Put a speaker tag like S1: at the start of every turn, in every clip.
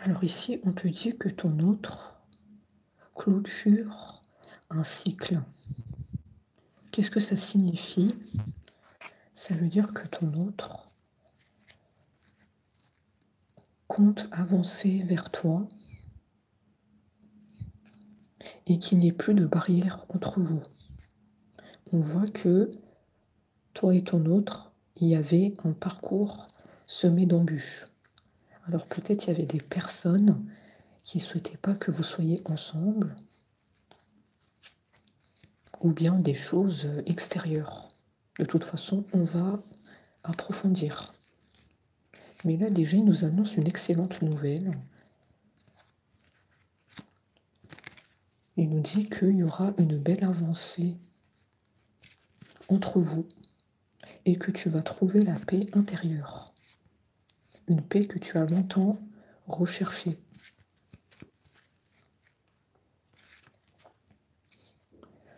S1: Alors ici, on te dit que ton autre clôture un cycle. Qu'est-ce que ça signifie? Ça veut dire que ton autre compte avancer vers toi et qu'il n'y ait plus de barrière entre vous. On voit que toi et ton autre, il y avait un parcours semé d'embûches. Alors peut-être il y avait des personnes qui ne souhaitaient pas que vous soyez ensemble, ou bien des choses extérieures. De toute façon, on va approfondir. Mais là, déjà, il nous annonce une excellente nouvelle. Il nous dit qu'il y aura une belle avancée entre vous et que tu vas trouver la paix intérieure. Une paix que tu as longtemps recherchée.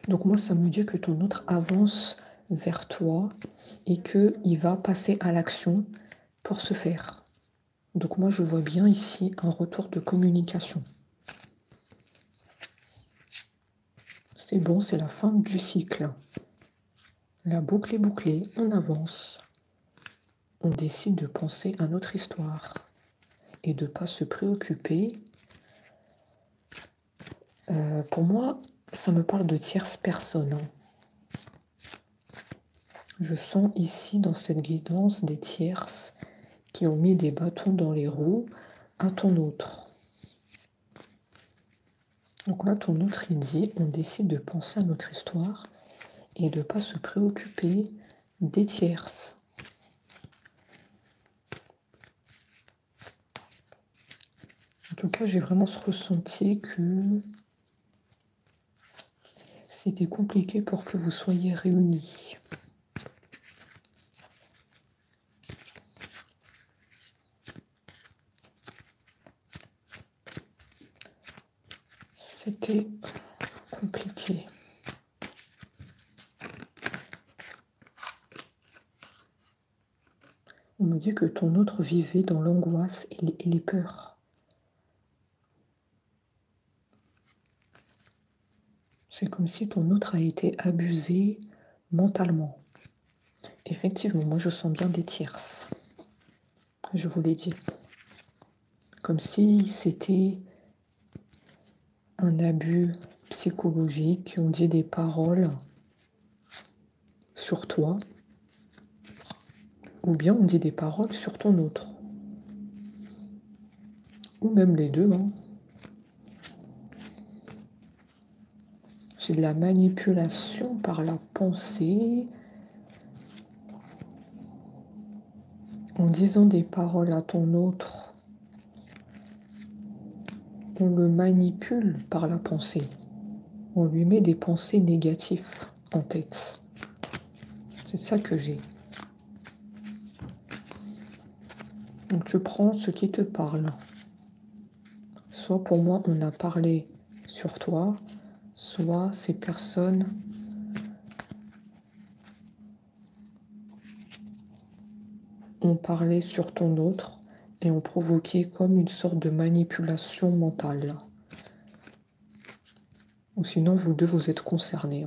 S1: Donc moi, ça me dit que ton autre avance vers toi et qu'il va passer à l'action pour se faire. Donc moi, je vois bien ici un retour de communication. C'est bon, c'est la fin du cycle. La boucle est bouclée, on avance. On décide de penser à notre histoire et de ne pas se préoccuper. Pour moi, ça me parle de tierces personnes. Je sens ici, dans cette guidance, des tierces qui ont mis des bâtons dans les roues à ton autre. Donc là, ton autre, il dit, on décide de penser à notre histoire et de ne pas se préoccuper des tierces. En tout cas, j'ai vraiment ce ressenti que c'était compliqué pour que vous soyez réunis. C'était compliqué. On me dit que ton autre vivait dans l'angoisse et les peurs. C'est comme si ton autre a été abusé mentalement. Effectivement, moi je sens bien des tierces. Je vous l'ai dit. Comme si c'était un abus psychologique, on dit des paroles sur toi, ou bien on dit des paroles sur ton autre. Ou même les deux. C'est de la manipulation par la pensée, en disant des paroles à ton autre. On le manipule par la pensée. On lui met des pensées négatives en tête. C'est ça que j'ai. Donc tu prends ce qui te parle. Soit pour moi, on a parlé sur toi, soit ces personnes ont parlé sur ton autre et ont provoqué comme une sorte de manipulation mentale. Ou sinon, vous deux, vous êtes concernés.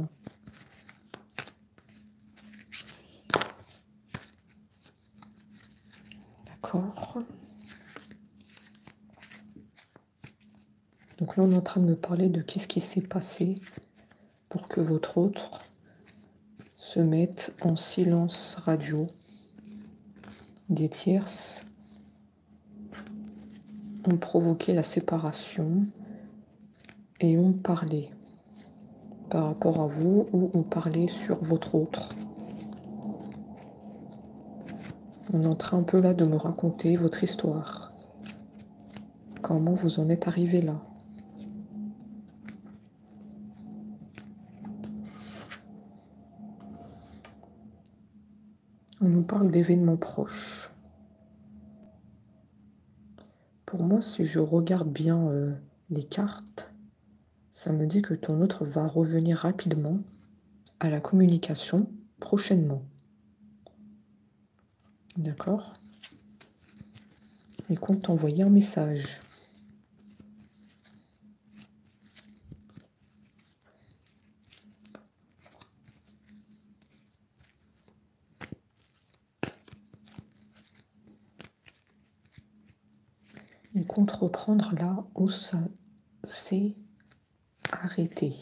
S1: D'accord. Donc là, on est en train de me parler de qu'est-ce qui s'est passé pour que votre autre se mette en silence radio. Des tierces ont provoqué la séparation et ont parlé par rapport à vous ou ont parlé sur votre autre. On est en train un peu là de me raconter votre histoire. Comment vous en êtes arrivé là. On nous parle d'événements proches. Pour moi, si je regarde bien les cartes, ça me dit que ton autre va revenir rapidement à la communication prochainement. D'accord? Il compte t'envoyer un message. Il compte reprendre là où ça s'est arrêté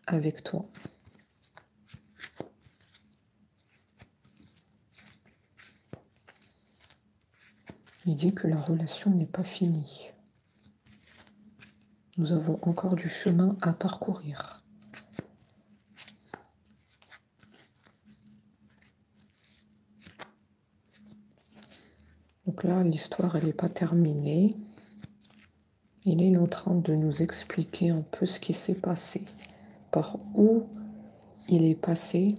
S1: avec toi. Il dit que la relation n'est pas finie. Nous avons encore du chemin à parcourir. Donc là, l'histoire, elle n'est pas terminée. Il est en train de nous expliquer un peu ce qui s'est passé, par où il est passé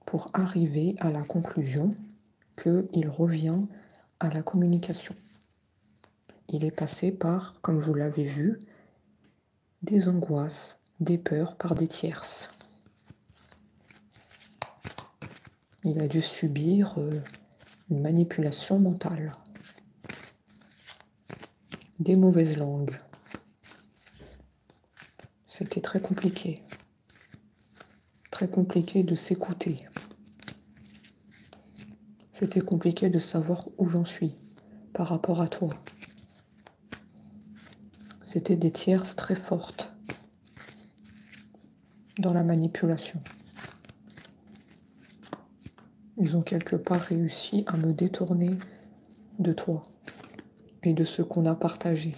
S1: pour arriver à la conclusion qu'il revient à la communication. Il est passé par, comme vous l'avez vu, des angoisses, des peurs par des tierces. Il a dû subir une manipulation mentale, des mauvaises langues. C'était très compliqué de s'écouter. C'était compliqué de savoir où j'en suis par rapport à toi. C'était des tierces très fortes dans la manipulation. Ils ont quelque part réussi à me détourner de toi et de ce qu'on a partagé.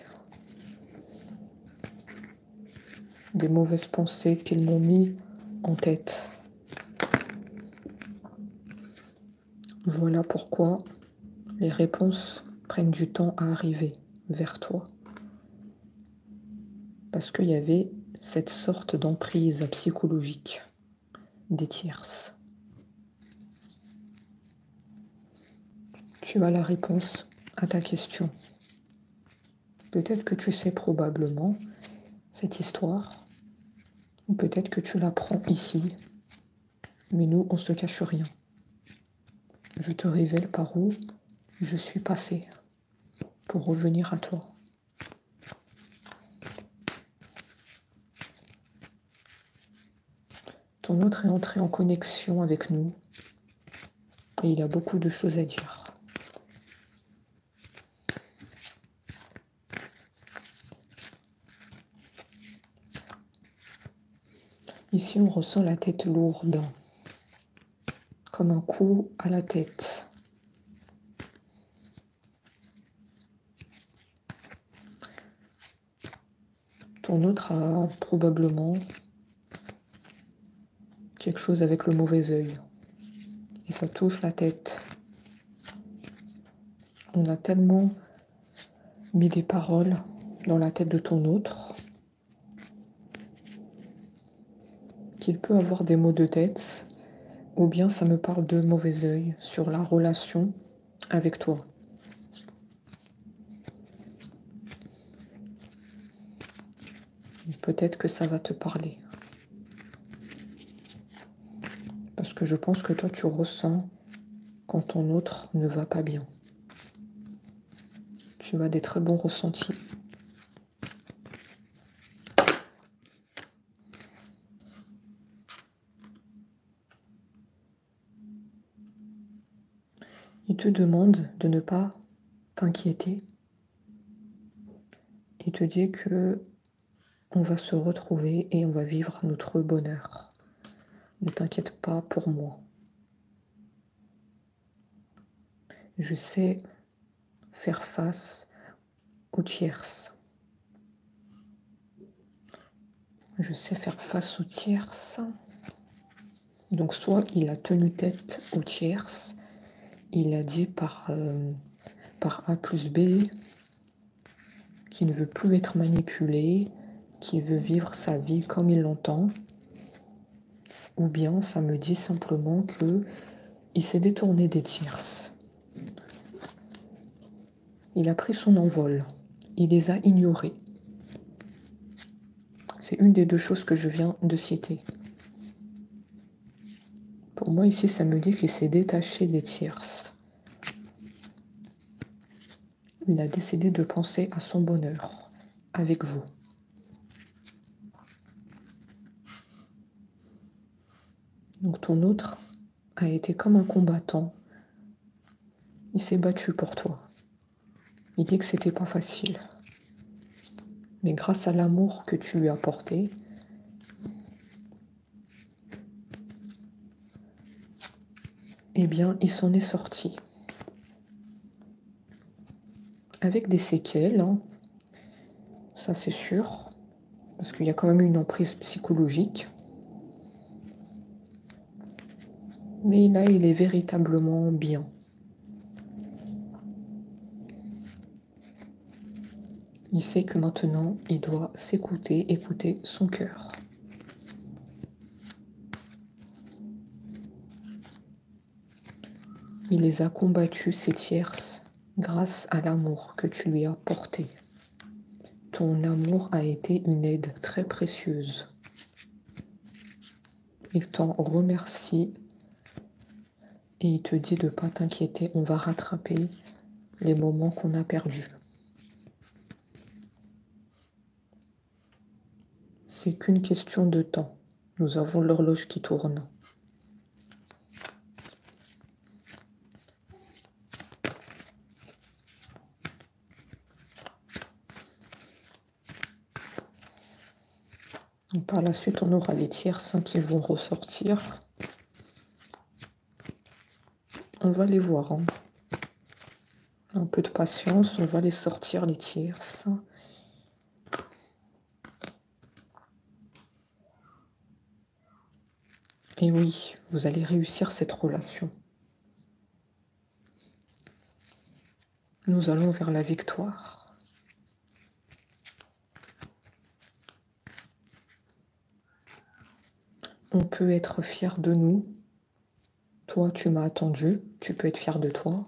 S1: Des mauvaises pensées qu'ils m'ont mis en tête. Voilà pourquoi les réponses prennent du temps à arriver vers toi. Parce qu'il y avait cette sorte d'emprise psychologique des tierces. Tu as la réponse à ta question. Peut-être que tu sais probablement cette histoire, ou peut-être que tu l'apprends ici, mais nous, on se cache rien. Je te révèle par où je suis passée pour revenir à toi. Ton autre est entré en connexion avec nous et il a beaucoup de choses à dire. Ici, on ressent la tête lourde, comme un coup à la tête. Ton autre a probablement quelque chose avec le mauvais œil. Et ça touche la tête. On a tellement mis des paroles dans la tête de ton autre qu'il peut avoir des maux de tête, ou bien ça me parle de mauvais œil sur la relation avec toi. Peut-être que ça va te parler. Parce que je pense que toi, tu ressens quand ton autre ne va pas bien. Tu as des très bons ressentis. Il te demande de ne pas t'inquiéter. Il te dit que on va se retrouver et on va vivre notre bonheur. Ne t'inquiète pas pour moi. Je sais faire face aux tierces. Je sais faire face aux tierces. Donc soit il a tenu tête aux tierces, il a dit par A plus B qu'il ne veut plus être manipulé, qu'il veut vivre sa vie comme il l'entend, ou bien ça me dit simplement que il s'est détourné des tierces. Il a pris son envol, il les a ignorés. C'est une des deux choses que je viens de citer. Pour moi, ici, ça me dit qu'il s'est détaché des tierces. Il a décidé de penser à son bonheur avec vous. Donc ton autre a été comme un combattant. Il s'est battu pour toi. Il dit que c'était pas facile. Mais grâce à l'amour que tu lui as apporté, eh bien, il s'en est sorti. Avec des séquelles, hein, ça c'est sûr, parce qu'il y a quand même une emprise psychologique. Mais là, il est véritablement bien. Il sait que maintenant, il doit s'écouter, écouter son cœur. Il les a combattus, ces tierces, grâce à l'amour que tu lui as porté. Ton amour a été une aide très précieuse. Il t'en remercie et il te dit de ne pas t'inquiéter, on va rattraper les moments qu'on a perdus. C'est qu'une question de temps. Nous avons l'horloge qui tourne. Et par la suite, on aura les tierces qui vont ressortir. On va les voir. Hein. Un peu de patience, on va les sortir, les tierces. Et oui, vous allez réussir cette relation. Nous allons vers la victoire. On peut être fier de nous. Toi, tu m'as attendu, tu peux être fier de toi.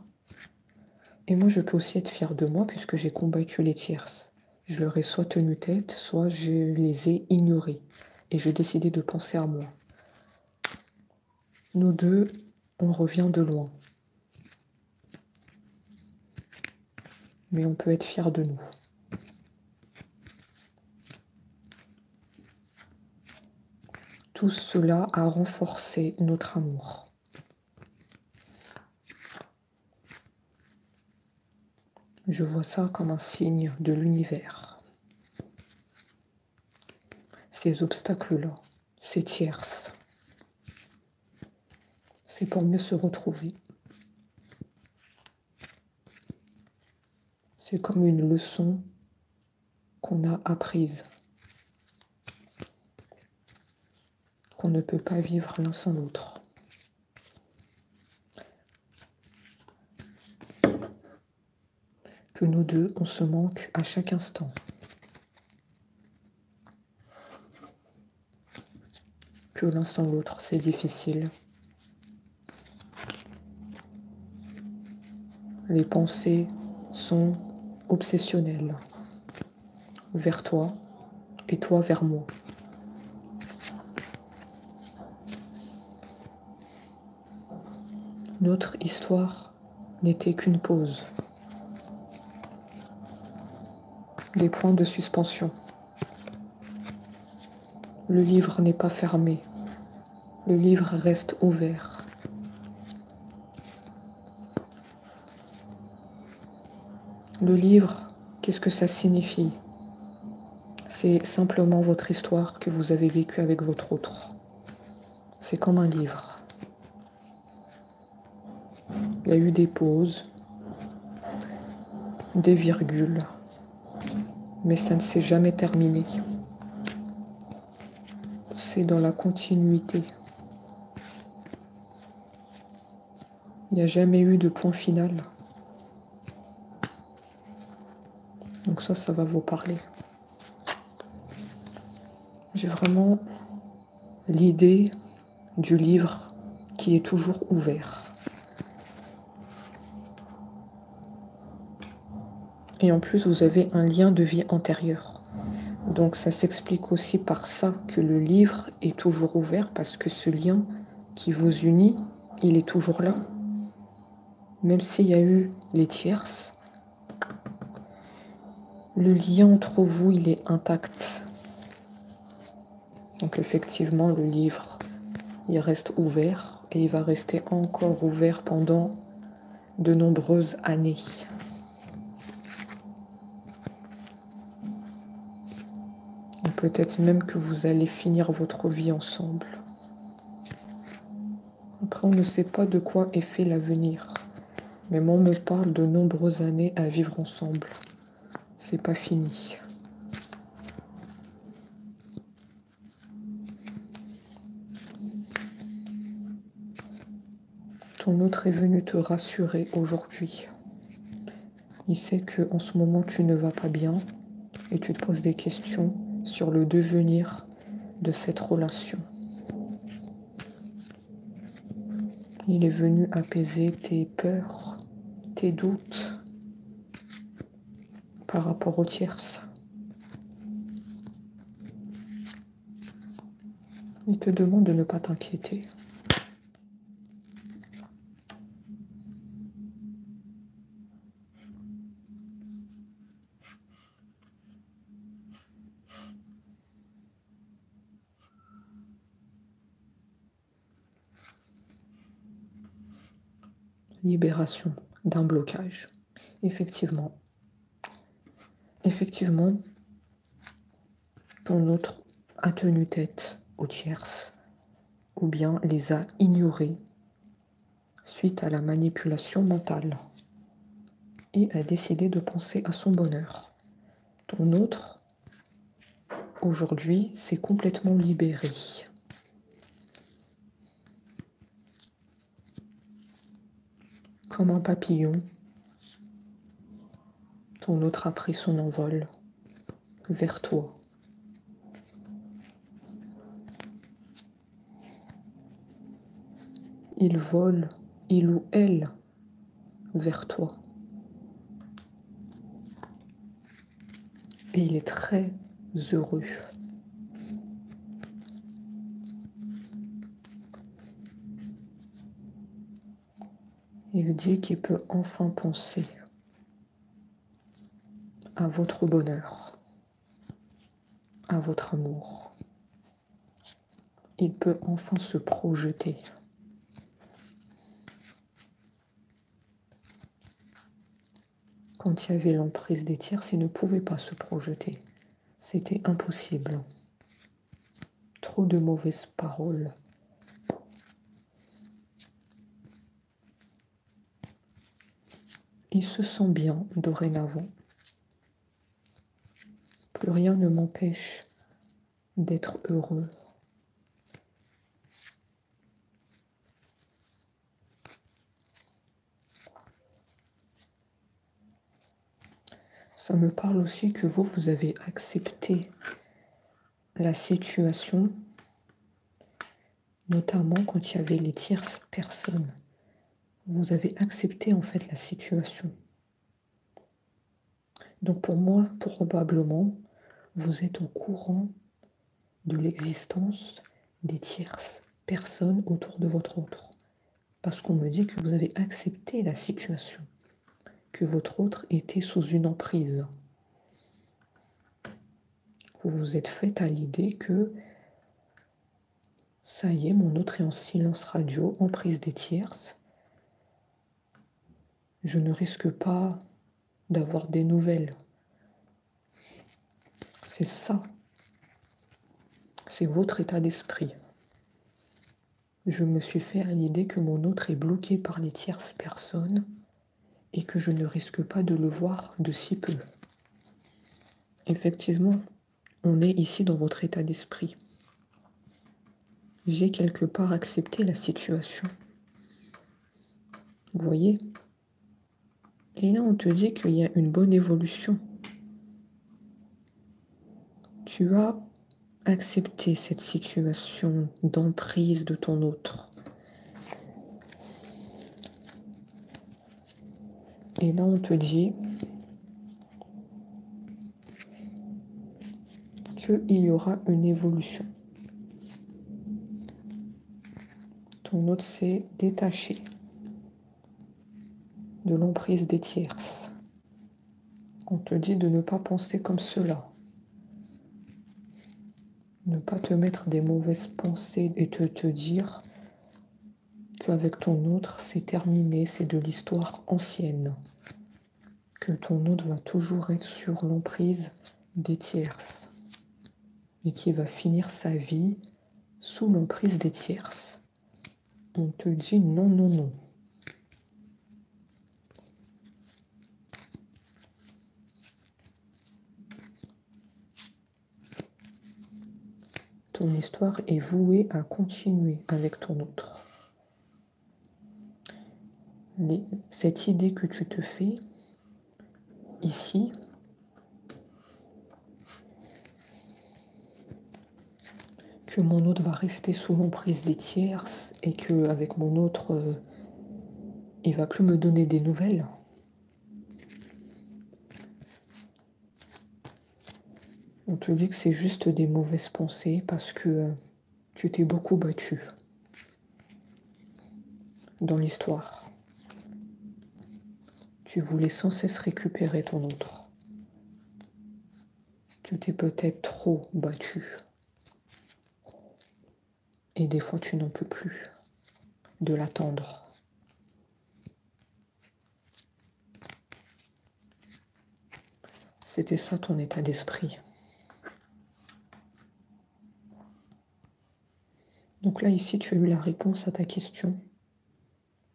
S1: Et moi, je peux aussi être fier de moi puisque j'ai combattu les tierces. Je leur ai soit tenu tête, soit je les ai ignorés. Et j'ai décidé de penser à moi. Nous deux, on revient de loin. Mais on peut être fier de nous. Tout cela a renforcé notre amour. Je vois ça comme un signe de l'univers. Ces obstacles-là, ces tierces, c'est pour mieux se retrouver. C'est comme une leçon qu'on a apprise, qu'on ne peut pas vivre l'un sans l'autre. Que nous deux, on se manque à chaque instant. Que l'un sans l'autre, c'est difficile. Les pensées sont obsessionnelles vers toi et toi vers moi. Notre histoire n'était qu'une pause. Des points de suspension. Le livre n'est pas fermé. Le livre reste ouvert. Le livre, qu'est-ce que ça signifie? C'est simplement votre histoire que vous avez vécue avec votre autre. C'est comme un livre. Il y a eu des pauses, des virgules, mais ça ne s'est jamais terminé. C'est dans la continuité. Il n'y a jamais eu de point final. Donc ça va vous parler. J'ai vraiment l'idée du livre qui est toujours ouvert. Et en plus, vous avez un lien de vie antérieur. Donc ça s'explique aussi par ça que le livre est toujours ouvert parce que ce lien qui vous unit, il est toujours là. Même s'il y a eu les tierces, le lien entre vous, il est intact. Donc effectivement, le livre, il reste ouvert et il va rester encore ouvert pendant de nombreuses années. Ou peut-être même que vous allez finir votre vie ensemble. Après, on ne sait pas de quoi est fait l'avenir. Mais moi, on me parle de nombreuses années à vivre ensemble. C'est pas fini. Ton autre est venu te rassurer aujourd'hui. Il sait que en ce moment, tu ne vas pas bien et tu te poses des questions sur le devenir de cette relation. Il est venu apaiser tes peurs, tes doutes par rapport aux tierces. Il te demande de ne pas t'inquiéter. Libération d'un blocage. Effectivement, ton autre a tenu tête aux tierces ou bien les a ignorées suite à la manipulation mentale et a décidé de penser à son bonheur. Ton autre, aujourd'hui, s'est complètement libéré. Comme un papillon, ton autre a pris son envol vers toi. Il vole, il ou elle, vers toi. Et il est très heureux. Il dit qu'il peut enfin penser à votre bonheur, à votre amour. Il peut enfin se projeter. Quand il y avait l'emprise des tierces, il ne pouvait pas se projeter. C'était impossible. Trop de mauvaises paroles. Il se sent bien dorénavant. Plus rien ne m'empêche d'être heureux. Ça me parle aussi que vous avez accepté la situation, notamment quand il y avait les tierces personnes. Vous avez accepté en fait la situation. Donc pour moi, probablement, vous êtes au courant de l'existence des tierces personnes autour de votre autre. Parce qu'on me dit que vous avez accepté la situation, que votre autre était sous une emprise. Vous vous êtes fait à l'idée que ça y est, mon autre est en silence radio, emprise des tierces. Je ne risque pas d'avoir des nouvelles. C'est ça. C'est votre état d'esprit. Je me suis fait à l'idée que mon autre est bloqué par les tierces personnes et que je ne risque pas de le voir de si peu. Effectivement, on est ici dans votre état d'esprit. J'ai quelque part accepté la situation. Vous voyez? Et là, on te dit qu'il y a une bonne évolution. Tu as accepté cette situation d'emprise de ton autre. Et là, on te dit qu'il y aura une évolution. Ton autre s'est détaché de l'emprise des tierces. On te dit de ne pas penser comme cela. Ne pas te mettre des mauvaises pensées et te dire qu'avec ton autre, c'est terminé, c'est de l'histoire ancienne. Que ton autre va toujours être sur l'emprise des tierces. Et qui va finir sa vie sous l'emprise des tierces. On te dit non, non, non. Ton histoire est vouée à continuer avec ton autre. Cette idée que tu te fais ici, que mon autre va rester sous l'emprise des tierces et qu'avec mon autre, il va plus me donner des nouvelles. On te dit que c'est juste des mauvaises pensées parce que tu t'es beaucoup battu dans l'histoire. Tu voulais sans cesse récupérer ton autre. Tu t'es peut-être trop battu. Et des fois, tu n'en peux plus de l'attendre. C'était ça ton état d'esprit. Donc là, ici, tu as eu la réponse à ta question.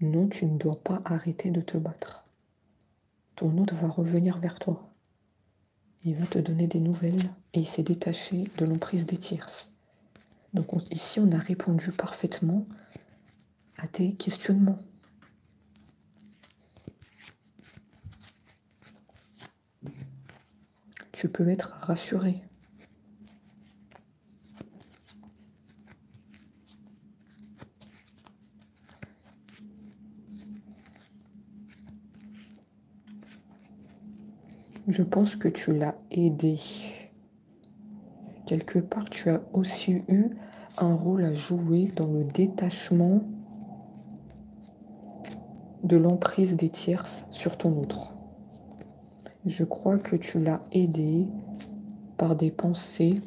S1: Non, tu ne dois pas arrêter de te battre. Ton autre va revenir vers toi. Il va te donner des nouvelles et il s'est détaché de l'emprise des tierces. Donc ici, on a répondu parfaitement à tes questionnements. Tu peux être rassuré. Je pense que tu l'as aidé. Quelque part, tu as aussi eu un rôle à jouer dans le détachement de l'emprise des tierces sur ton autre. Je crois que tu l'as aidé par des pensées.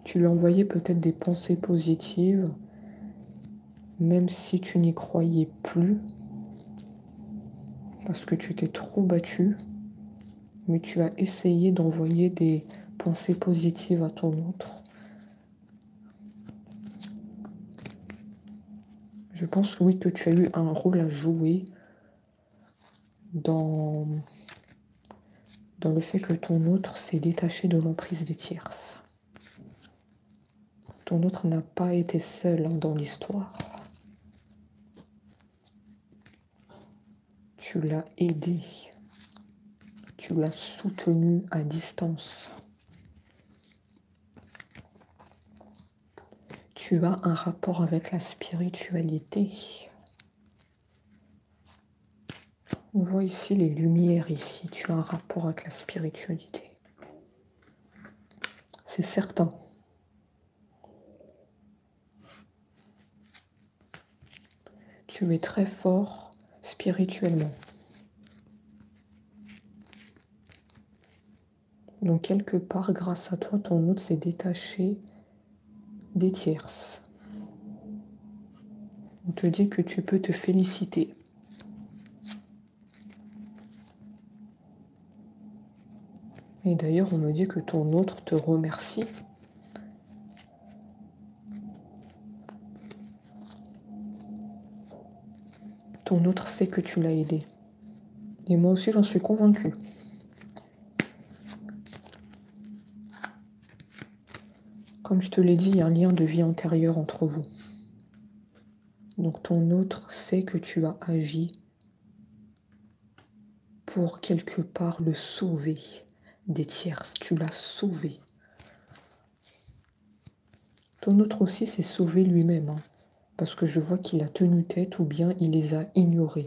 S1: Tu lui as envoyé peut-être des pensées positives, même si tu n'y croyais plus, parce que tu t'es trop battu, mais tu as essayé d'envoyer des pensées positives à ton autre. Je pense, oui, que tu as eu un rôle à jouer dans le fait que ton autre s'est détaché de l'emprise des tierces. Ton autre n'a pas été seul dans l'histoire. Tu l'as aidé. Tu l'as soutenu à distance. Tu as un rapport avec la spiritualité. On voit ici les lumières ici. Tu as un rapport avec la spiritualité. C'est certain. Tu es très fort spirituellement. Donc quelque part, grâce à toi, ton autre s'est détaché des tierces. On te dit que tu peux te féliciter. Et d'ailleurs, on me dit que ton autre te remercie. Ton autre sait que tu l'as aidé. Et moi aussi, j'en suis convaincue. Comme je te l'ai dit, il y a un lien de vie antérieure entre vous. Donc ton autre sait que tu as agi pour quelque part le sauver des tierces. Tu l'as sauvé. Ton autre aussi s'est sauvé lui-même, parce que je vois qu'il a tenu tête ou bien il les a ignorés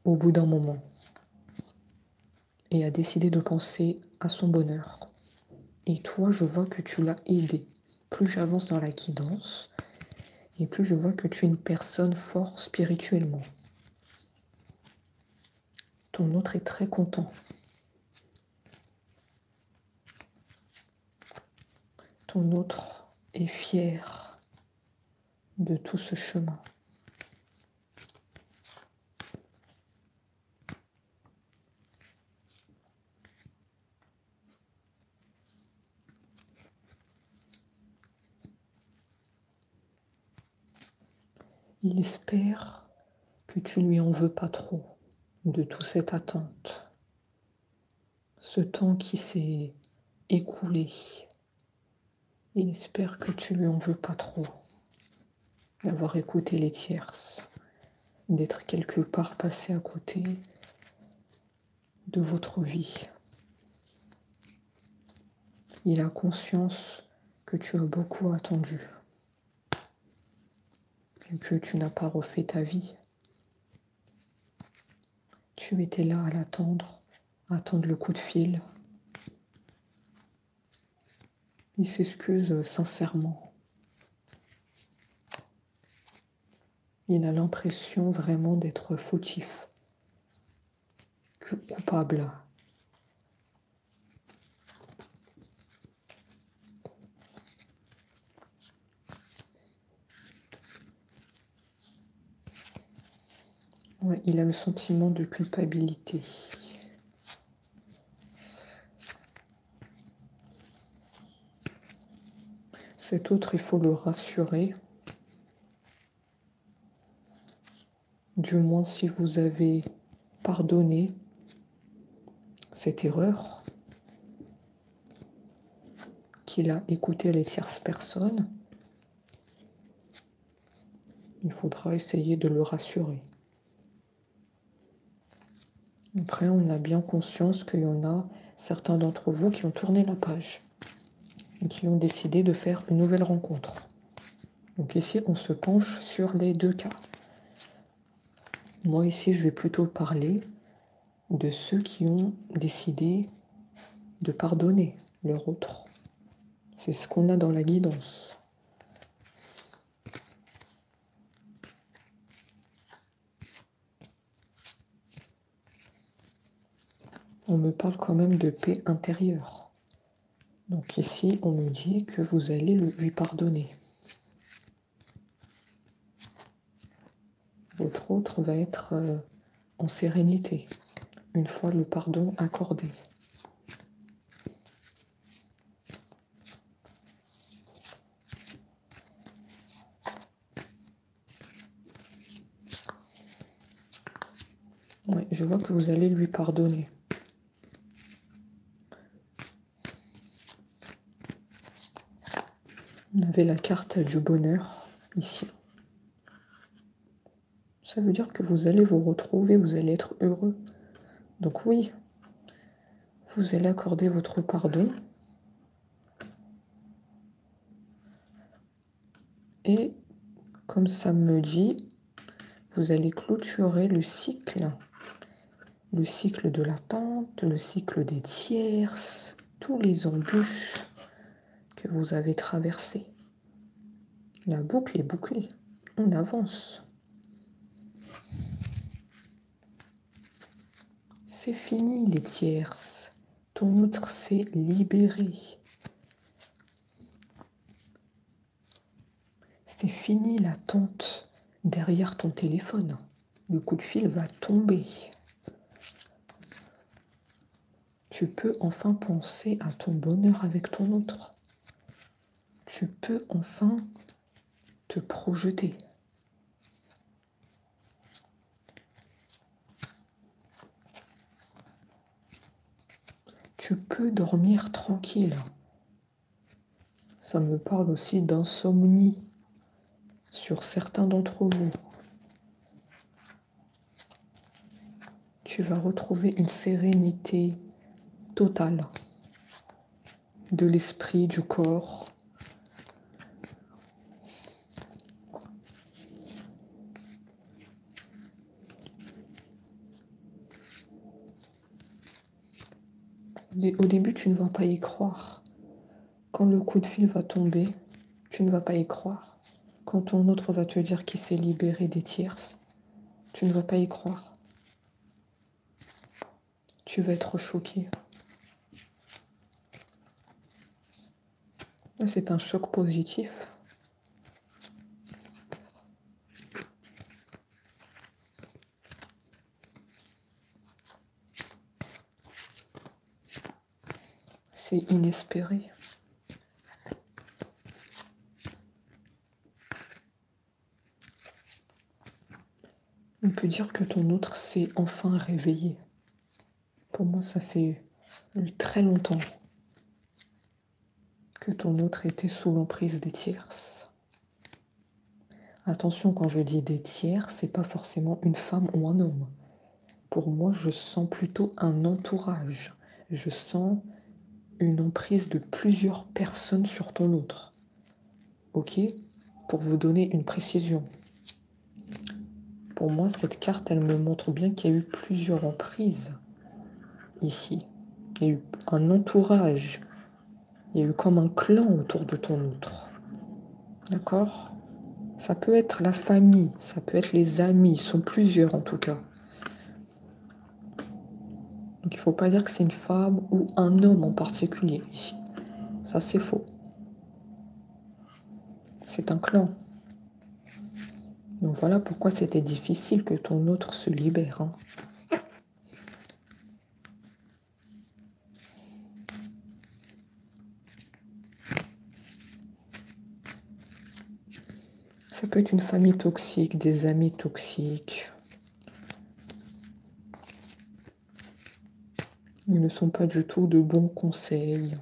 S1: au bout d'un moment et a décidé de penser à son bonheur. Et toi, je vois que tu l'as aidé. Plus j'avance dans la guidance, et plus je vois que tu es une personne forte spirituellement. Ton autre est très content. Ton autre est fier de tout ce chemin. Il espère que tu lui en veux pas trop de toute cette attente. Ce temps qui s'est écoulé. Il espère que tu lui en veux pas trop d'avoir écouté les tierces, d'être quelque part passé à côté de votre vie. Il a conscience que tu as beaucoup attendu et que tu n'as pas refait ta vie. Tu étais là à l'attendre, à attendre le coup de fil. Il s'excuse sincèrement. Il a l'impression vraiment d'être fautif, coupable. Ouais, il a le sentiment de culpabilité. Cet autre, il faut le rassurer. Du moins si vous avez pardonné cette erreur, qu'il a écouté les tierces personnes, il faudra essayer de le rassurer. Après, on a bien conscience qu'il y en a certains d'entre vous qui ont tourné la page et qui ont décidé de faire une nouvelle rencontre. Donc ici, on se penche sur les deux cas. Moi, ici, je vais plutôt parler de ceux qui ont décidé de pardonner leur autre. C'est ce qu'on a dans la guidance. On me parle quand même de paix intérieure. Donc ici, on me dit que vous allez lui pardonner. Votre autre va être en sérénité, une fois le pardon accordé. Oui, je vois que vous allez lui pardonner. On avait la carte du bonheur ici. Ça veut dire que vous allez vous retrouver, vous allez être heureux. Donc oui, vous allez accorder votre pardon. Et comme ça me dit, vous allez clôturer le cycle de l'attente, le cycle des tierces, tous les embûches que vous avez traversés. La boucle est bouclée, on avance. C'est fini les tierces, ton autre s'est libéré. C'est fini l'attente derrière ton téléphone. Le coup de fil va tomber. Tu peux enfin penser à ton bonheur avec ton autre. Tu peux enfin te projeter. Tu peux dormir tranquille. Ça me parle aussi d'insomnie sur certains d'entre vous. Tu vas retrouver une sérénité totale de l'esprit, du corps. Au début, tu ne vas pas y croire. Quand le coup de fil va tomber, tu ne vas pas y croire. Quand ton autre va te dire qu'il s'est libéré des tierces, tu ne vas pas y croire. Tu vas être choqué. C'est un choc positif. C'est inespéré. On peut dire que ton autre s'est enfin réveillé. Pour moi, ça fait très longtemps que ton autre était sous l'emprise des tierces. Attention, quand je dis des tiers, c'est pas forcément une femme ou un homme. Pour moi, je sens plutôt un entourage. Je sens une emprise de plusieurs personnes sur ton autre. Ok? Pour vous donner une précision. Pour moi, cette carte, elle me montre bien qu'il y a eu plusieurs emprises ici. Il y a eu un entourage. Il y a eu comme un clan autour de ton autre. D'accord? Ça peut être la famille, ça peut être les amis, ils sont plusieurs en tout cas. Donc il ne faut pas dire que c'est une femme ou un homme en particulier ici. Ça, c'est faux. C'est un clan. Donc voilà pourquoi c'était difficile que ton autre se libère. Hein. Ça peut être une famille toxique, des amis toxiques. Ils ne sont pas du tout de bons conseils.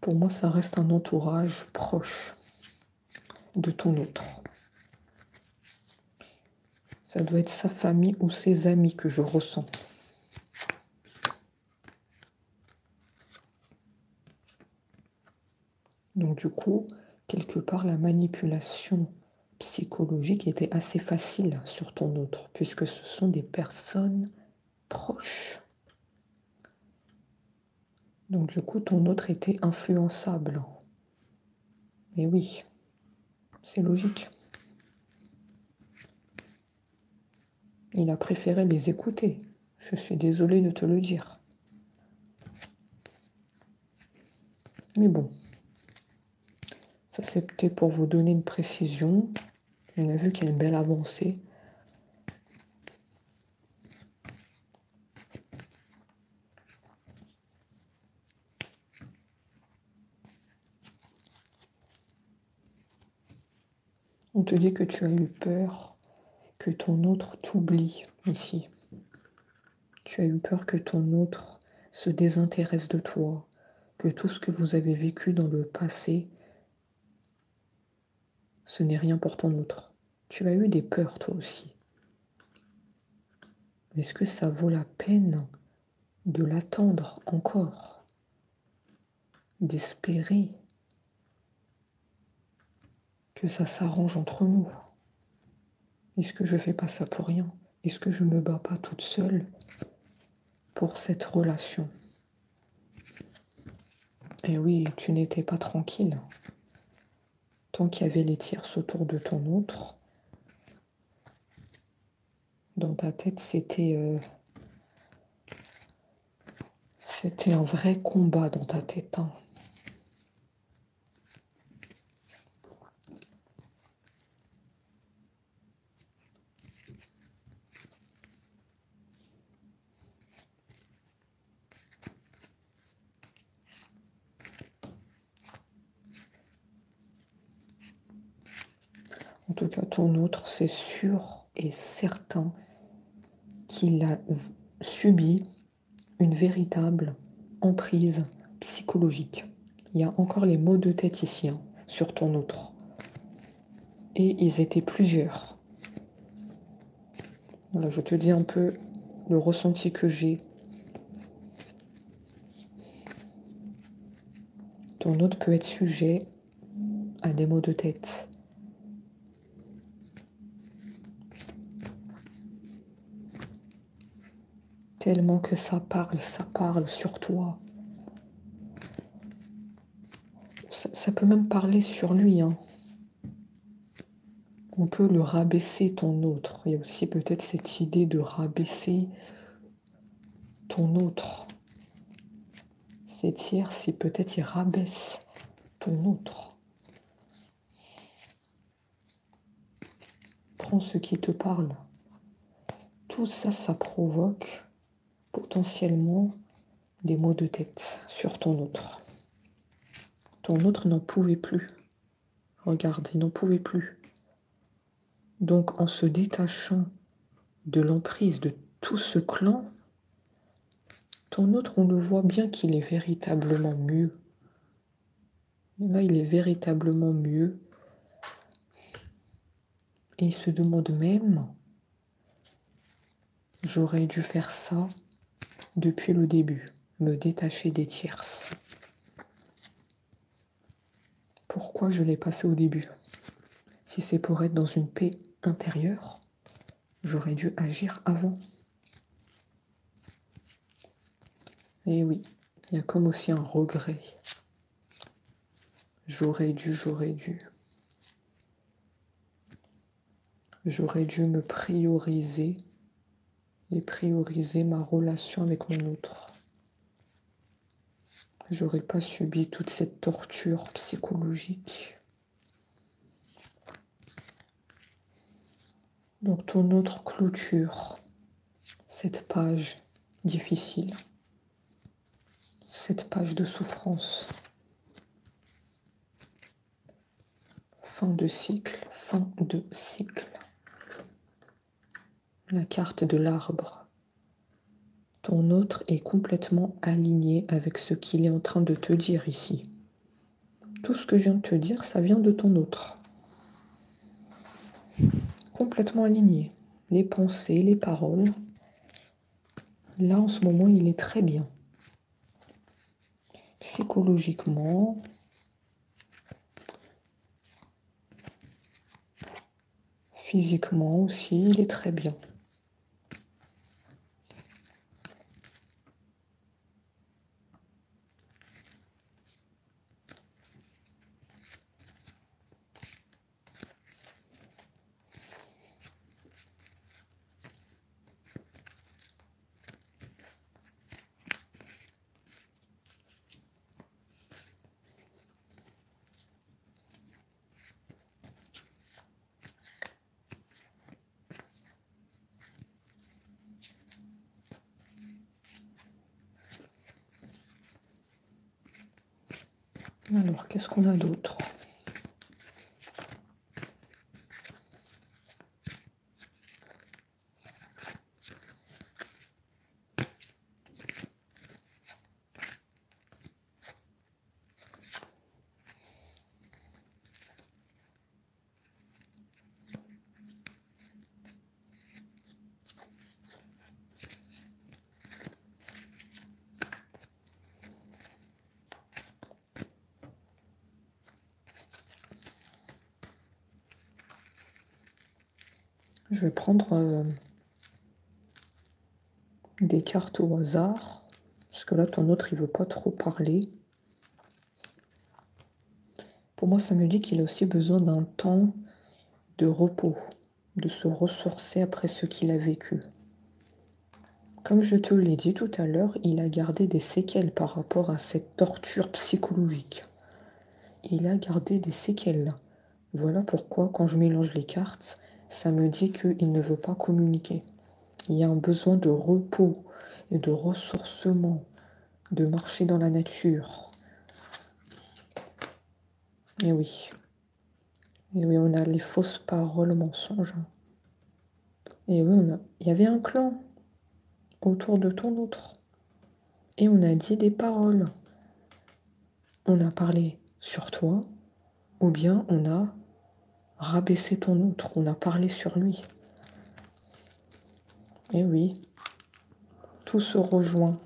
S1: Pour moi, ça reste un entourage proche de ton autre. Ça doit être sa famille ou ses amis que je ressens. Donc du coup, quelque part, la manipulation psychologique était assez facile sur ton autre, puisque ce sont des personnes proches. Donc du coup, ton autre était influençable. Et oui, c'est logique. Il a préféré les écouter. Je suis désolée de te le dire. Mais bon, ça c'est peut-être pour vous donner une précision. On a vu qu'il y a une belle avancée. On te dit que tu as eu peur que ton autre t'oublie ici. Tu as eu peur que ton autre se désintéresse de toi, que tout ce que vous avez vécu dans le passé, ce n'est rien pour ton autre. Tu as eu des peurs toi aussi. Est-ce que ça vaut la peine de l'attendre encore, d'espérer que ça s'arrange entre nous? Est-ce que je fais pas ça pour rien? Est-ce que je me bats pas toute seule pour cette relation? Et oui, tu n'étais pas tranquille. Tant qu'il y avait les tierces autour de ton autre, dans ta tête, c'était un vrai combat dans ta tête. Hein. En tout cas, ton autre, c'est sûr et certain qu'il a subi une véritable emprise psychologique. Il y a encore les maux de tête ici, hein, sur ton autre. Et ils étaient plusieurs. Voilà, je te dis un peu le ressenti que j'ai. Ton autre peut être sujet à des maux de tête. Tellement que ça parle sur toi. Ça peut même parler sur lui. Hein. On peut le rabaisser, ton autre. Il y a aussi peut-être cette idée de rabaisser ton autre. C'est tiers si peut-être il rabaisse ton autre. Prends ce qui te parle. Tout ça, ça provoque potentiellement des maux de tête sur ton autre. Ton autre n'en pouvait plus. Regarde, il n'en pouvait plus. Donc, en se détachant de l'emprise de tout ce clan, ton autre, on le voit bien qu'il est véritablement mieux. Là, il est véritablement mieux. Et il se demande même, j'aurais dû faire ça depuis le début, me détacher des tierces. Pourquoi je ne l'ai pas fait au début? Si c'est pour être dans une paix intérieure, j'aurais dû agir avant. Et oui, il y a comme aussi un regret. J'aurais dû. J'aurais dû me prioriser et prioriser ma relation avec mon autre. J'aurais pas subi toute cette torture psychologique. Donc ton autre clôture cette page difficile, cette page de souffrance. Fin de cycle, fin de cycle. La carte de l'arbre. Ton autre est complètement aligné avec ce qu'il est en train de te dire ici. Tout ce que je viens de te dire, ça vient de ton autre. Complètement aligné. Les pensées, les paroles. Là, en ce moment, il est très bien. Psychologiquement, physiquement aussi, il est très bien. Alors, qu'est-ce qu'on a d'autre? Je vais prendre des cartes au hasard, parce que là, ton autre, il veut pas trop parler. Pour moi, ça me dit qu'il a aussi besoin d'un temps de repos, de se ressourcer après ce qu'il a vécu. Comme je te l'ai dit tout à l'heure, il a gardé des séquelles par rapport à cette torture psychologique. Il a gardé des séquelles. Voilà pourquoi, quand je mélange les cartes, ça me dit qu'il ne veut pas communiquer. Il y a un besoin de repos et de ressourcement, de marcher dans la nature. Et oui. Et oui, on a les fausses paroles mensonges. Et oui, il y avait un clan autour de ton autre. Et on a dit des paroles. On a parlé sur toi, ou bien on a rabaissé ton autre, on a parlé sur lui. Et oui, tout se rejoint.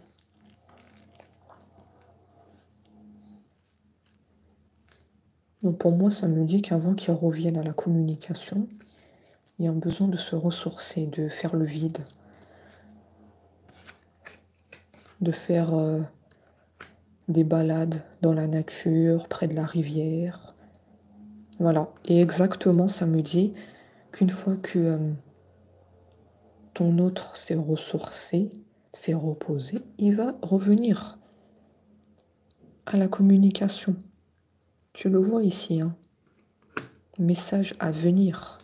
S1: Donc pour moi, ça me dit qu'avant qu'il revienne à la communication, il y a un besoin de se ressourcer, de faire le vide, de faire des balades dans la nature, près de la rivière. Voilà. Et exactement, ça me dit qu'une fois que ton autre s'est ressourcé, s'est reposé, il va revenir à la communication. Tu le vois ici, hein. Message à venir.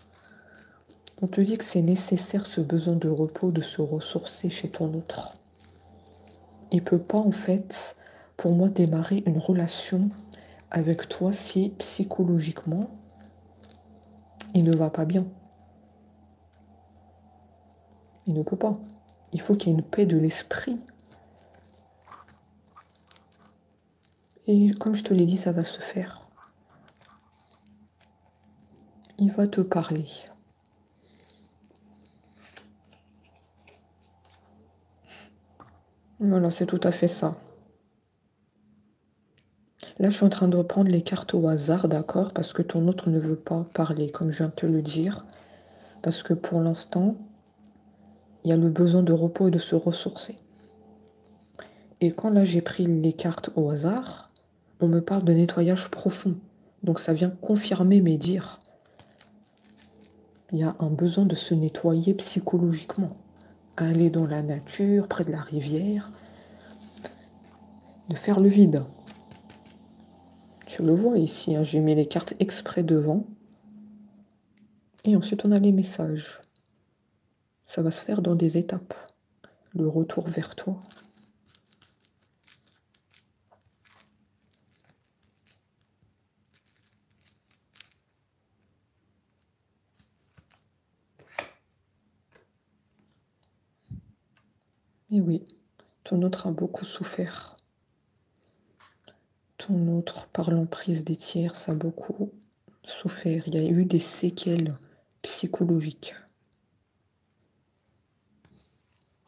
S1: On te dit que c'est nécessaire ce besoin de repos, de se ressourcer chez ton autre. Il ne peut pas, en fait, pour moi, démarrer une relation avec toi si psychologiquement, il ne va pas bien. Il ne peut pas. Il faut qu'il y ait une paix de l'esprit. Et comme je te l'ai dit, ça va se faire. Il va te parler. Voilà, c'est tout à fait ça. Là, je suis en train de reprendre les cartes au hasard, d'accord? Parce que ton autre ne veut pas parler, comme je viens de te le dire. Parce que pour l'instant, il y a le besoin de repos et de se ressourcer. Et quand là, j'ai pris les cartes au hasard, on me parle de nettoyage profond. Donc ça vient confirmer mes dires. Il y a un besoin de se nettoyer psychologiquement. Aller dans la nature, près de la rivière, de faire le vide. Tu le vois ici, hein, j'ai mis les cartes exprès devant. Et ensuite, on a les messages. Ça va se faire dans des étapes. Le retour vers toi. Et oui, ton autre a beaucoup souffert. Ton autre, par l'emprise des tiers, a beaucoup souffert. Il y a eu des séquelles psychologiques.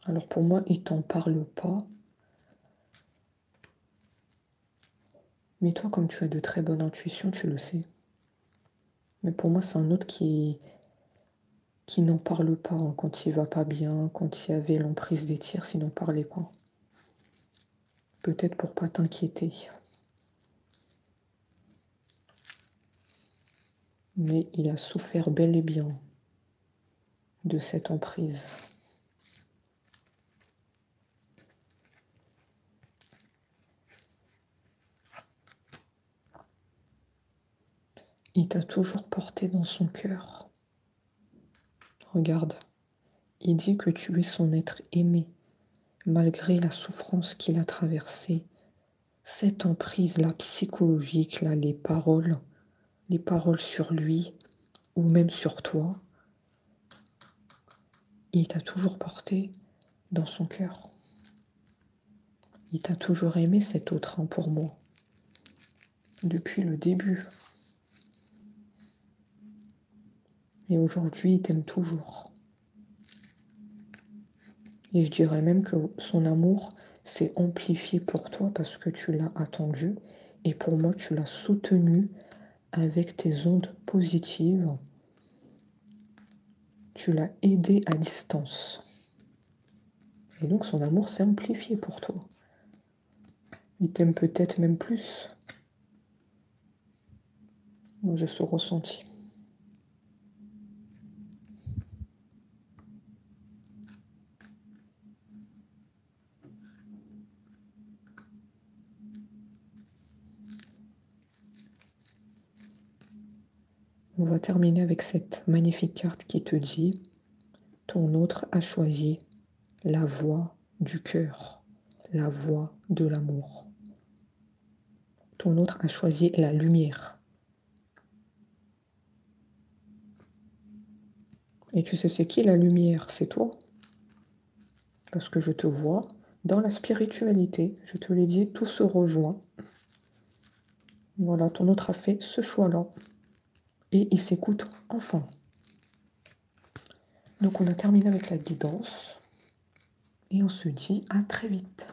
S1: Alors pour moi, il t'en parle pas. Mais toi, comme tu as de très bonnes intuitions, tu le sais. Mais pour moi, c'est un autre qui n'en parle pas hein, quand il va pas bien, quand il y avait l'emprise des tiers, il n'en parlait pas. Peut-être pour pas t'inquiéter. Mais il a souffert bel et bien de cette emprise. Il t'a toujours porté dans son cœur. Regarde, il dit que tu es son être aimé, malgré la souffrance qu'il a traversée. Cette emprise-là psychologique, là, les paroles sur lui, ou même sur toi, il t'a toujours porté dans son cœur. Il t'a toujours aimé cet autre, hein, pour moi. Depuis le début. Et aujourd'hui, il t'aime toujours. Et je dirais même que son amour s'est amplifié pour toi parce que tu l'as attendu. Et pour moi, tu l'as soutenu avec tes ondes positives. Tu l'as aidé à distance. Et donc, son amour s'est amplifié pour toi. Il t'aime peut-être même plus. Moi, j'ai ce ressenti. On va terminer avec cette magnifique carte qui te dit « Ton autre a choisi la voie du cœur, la voie de l'amour. Ton autre a choisi la lumière. » Et tu sais, c'est qui la lumière? C'est toi. Parce que je te vois dans la spiritualité. Je te l'ai dit, tout se rejoint. Voilà, ton autre a fait ce choix-là. Et il s'écoute enfin. Donc on a terminé avec la guidance. Et on se dit à très vite.